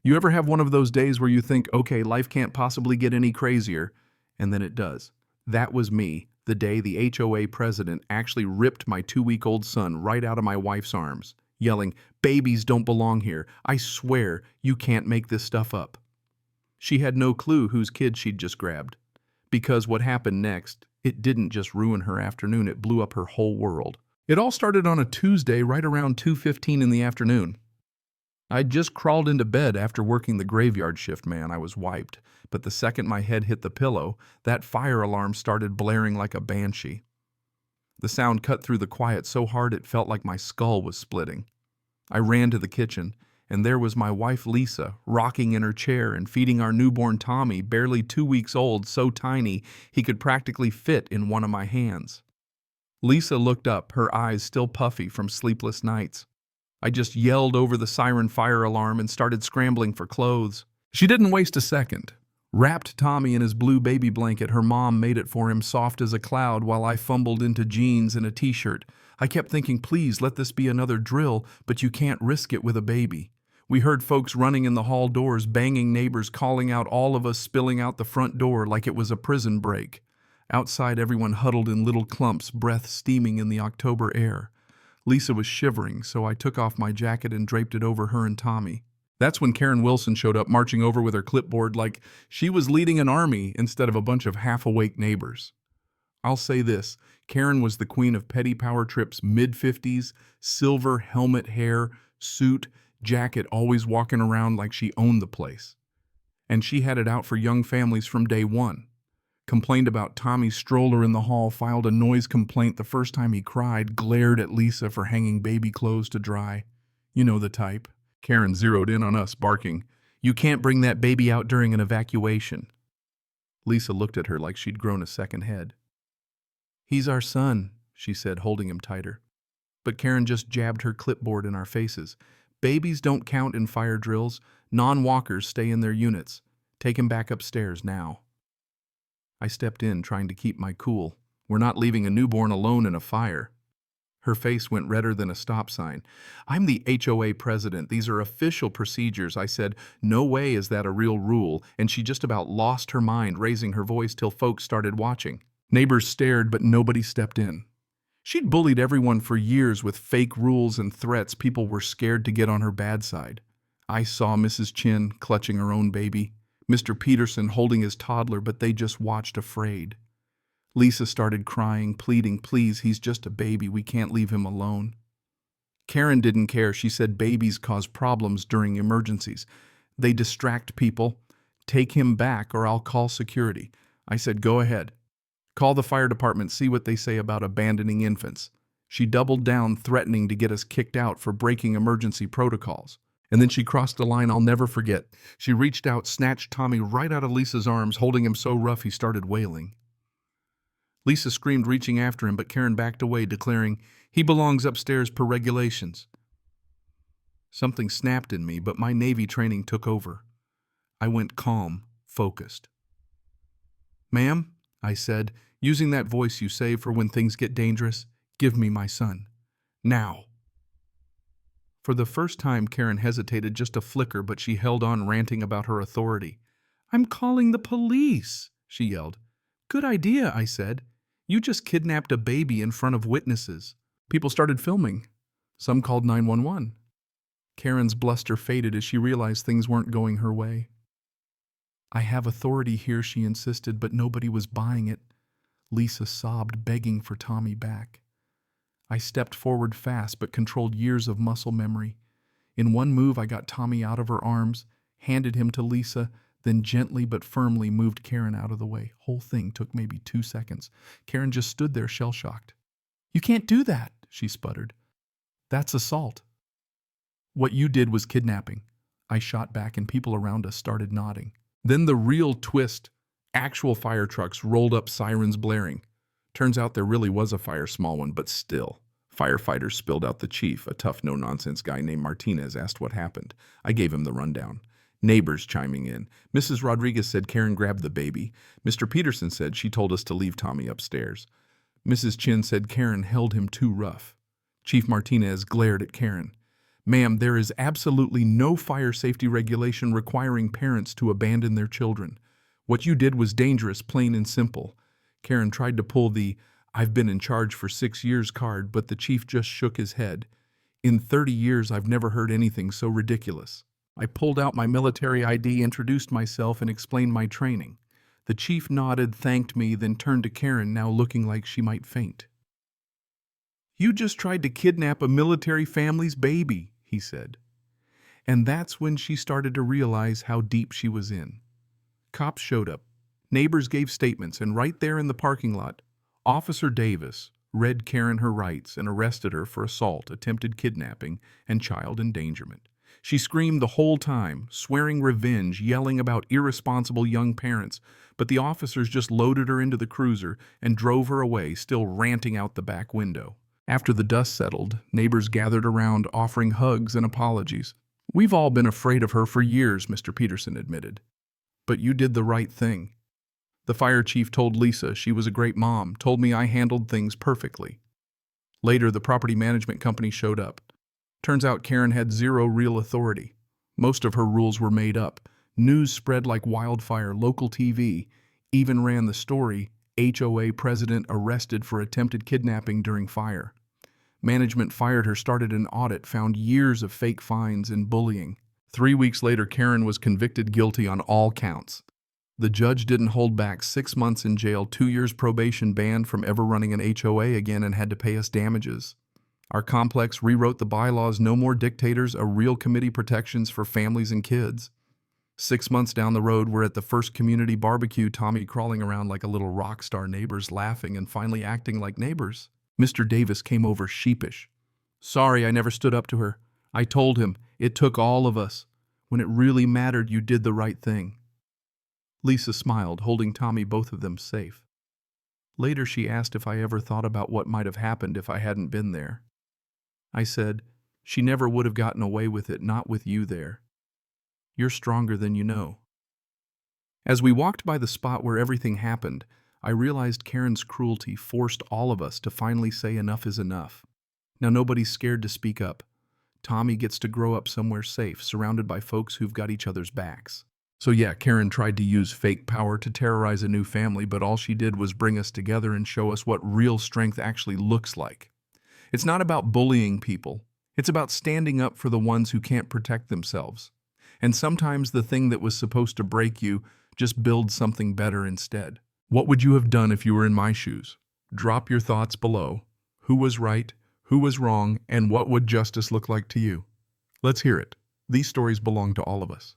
You ever have one of those days where you think, okay, life can't possibly get any crazier, and then it does? That was me, the day the HOA president actually ripped my 2-week-old son right out of my wife's arms, yelling, "Babies don't belong here. I swear you can't make this stuff up." She had no clue whose kid she'd just grabbed. Because what happened next, it didn't just ruin her afternoon, it blew up her whole world. It all started on a Tuesday right around 2:15 in the afternoon. I'd just crawled into bed after working the graveyard shift, man. I was wiped. But the second my head hit the pillow, that fire alarm started blaring like a banshee. The sound cut through the quiet so hard it felt like my skull was splitting. I ran to the kitchen, and there was my wife Lisa, rocking in her chair and feeding our newborn Tommy, barely 2 weeks old, so tiny he could practically fit in one of my hands. Lisa looked up, her eyes still puffy from sleepless nights. I just yelled over the siren fire alarm and started scrambling for clothes. She didn't waste a second. Wrapped Tommy in his blue baby blanket, her mom made it for him soft as a cloud while I fumbled into jeans and a t-shirt. I kept thinking, please let this be another drill, but you can't risk it with a baby. We heard folks running in the hall doors, banging, neighbors calling out, all of us spilling out the front door like it was a prison break. Outside, everyone huddled in little clumps, breath steaming in the October air. Lisa was shivering, so I took off my jacket and draped it over her and Tommy. That's when Karen Wilson showed up, marching over with her clipboard like she was leading an army instead of a bunch of half-awake neighbors. I'll say this, Karen was the queen of petty power trips, mid-50s, silver helmet hair, suit, jacket, always walking around like she owned the place. And she had it out for young families from day one. Complained about Tommy's stroller in the hall, filed a noise complaint the first time he cried, glared at Lisa for hanging baby clothes to dry. You know the type. Karen zeroed in on us, barking, "You can't bring that baby out during an evacuation." Lisa looked at her like she'd grown a second head. "He's our son," she said, holding him tighter. But Karen just jabbed her clipboard in our faces. "Babies don't count in fire drills. Non-walkers stay in their units. Take him back upstairs now." I stepped in, trying to keep my cool. "We're not leaving a newborn alone in a fire." Her face went redder than a stop sign. "I'm the HOA president. These are official procedures." I said, "No way is that a real rule," and she just about lost her mind, raising her voice till folks started watching. Neighbors stared, but nobody stepped in. She'd bullied everyone for years with fake rules and threats. People were scared to get on her bad side. I saw Mrs. Chin clutching her own baby, Mr. Peterson holding his toddler, but they just watched afraid. Lisa started crying, pleading, "Please, he's just a baby. We can't leave him alone." Karen didn't care. She said babies cause problems during emergencies. They distract people. Take him back or I'll call security. I said, "Go ahead. Call the fire department, see what they say about abandoning infants." She doubled down, threatening to get us kicked out for breaking emergency protocols. And then she crossed the line I'll never forget. She reached out, snatched Tommy right out of Lisa's arms, holding him so rough he started wailing. Lisa screamed, reaching after him, but Karen backed away, declaring, "He belongs upstairs per regulations." Something snapped in me, but my Navy training took over. I went calm, focused. "Ma'am," I said, using that voice you save for when things get dangerous, "give me my son. Now." For the first time, Karen hesitated just a flicker, but she held on, ranting about her authority. "I'm calling the police," she yelled. "Good idea," I said. "You just kidnapped a baby in front of witnesses." People started filming. Some called 911. Karen's bluster faded as she realized things weren't going her way. "I have authority here," she insisted, but nobody was buying it. Lisa sobbed, begging for Tommy back. I stepped forward fast, but controlled years of muscle memory. In one move, I got Tommy out of her arms, handed him to Lisa, then gently but firmly moved Karen out of the way. Whole thing took maybe 2 seconds. Karen just stood there shell-shocked. "You can't do that," she sputtered. "That's assault." "What you did was kidnapping." I shot back and people around us started nodding. Then the real twist. Actual fire trucks rolled up, sirens blaring. Turns out there really was a fire, small one, but still. Firefighters spilled out. The chief, a tough, no-nonsense guy named Martinez, asked what happened. I gave him the rundown. Neighbors chiming in. Mrs. Rodriguez said Karen grabbed the baby. Mr. Peterson said she told us to leave Tommy upstairs. Mrs. Chin said Karen held him too rough. Chief Martinez glared at Karen. Ma'am, there is absolutely no fire safety regulation requiring parents to abandon their children. What you did was dangerous, plain and simple. Karen tried to pull the "I've been in charge for 6 years" card, but the chief just shook his head. In 30 years, I've never heard anything so ridiculous. I pulled out my military ID, introduced myself, and explained my training. The chief nodded, thanked me, then turned to Karen, now looking like she might faint. "You just tried to kidnap a military family's baby," he said. And that's when she started to realize how deep she was in. Cops showed up. Neighbors gave statements, and right there in the parking lot, Officer Davis read Karen her rights and arrested her for assault, attempted kidnapping, and child endangerment. She screamed the whole time, swearing revenge, yelling about irresponsible young parents, but the officers just loaded her into the cruiser and drove her away, still ranting out the back window. After the dust settled, neighbors gathered around, offering hugs and apologies. "We've all been afraid of her for years," Mr. Peterson admitted. "But you did the right thing." The fire chief told Lisa she was a great mom, told me I handled things perfectly. Later, the property management company showed up. Turns out Karen had zero real authority. Most of her rules were made up. News spread like wildfire. Local TV even ran the story, "HOA president arrested for attempted kidnapping during fire." Management fired her, started an audit, found years of fake fines and bullying. 3 weeks later, Karen was convicted guilty on all counts. The judge didn't hold back. 6 months in jail, 2 years probation, banned from ever running an HOA again, and had to pay us damages. Our complex rewrote the bylaws. No more dictators, a real committee, protections for families and kids. 6 months down the road, we're at the first community barbecue, Tommy crawling around like a little rock star, neighbors laughing and finally acting like neighbors. Mr. Davis came over sheepish. "Sorry, I never stood up to her. I told him, it took all of us. When it really mattered, you did the right thing." Lisa smiled, holding Tommy, both of them safe. Later, she asked if I ever thought about what might have happened if I hadn't been there. I said, "She never would have gotten away with it, not with you there. You're stronger than you know." As we walked by the spot where everything happened, I realized Karen's cruelty forced all of us to finally say enough is enough. Now nobody's scared to speak up. Tommy gets to grow up somewhere safe, surrounded by folks who've got each other's backs. So yeah, Karen tried to use fake power to terrorize a new family, but all she did was bring us together and show us what real strength actually looks like. It's not about bullying people. It's about standing up for the ones who can't protect themselves. And sometimes the thing that was supposed to break you just builds something better instead. What would you have done if you were in my shoes? Drop your thoughts below. Who was right? Who was wrong? And what would justice look like to you? Let's hear it. These stories belong to all of us.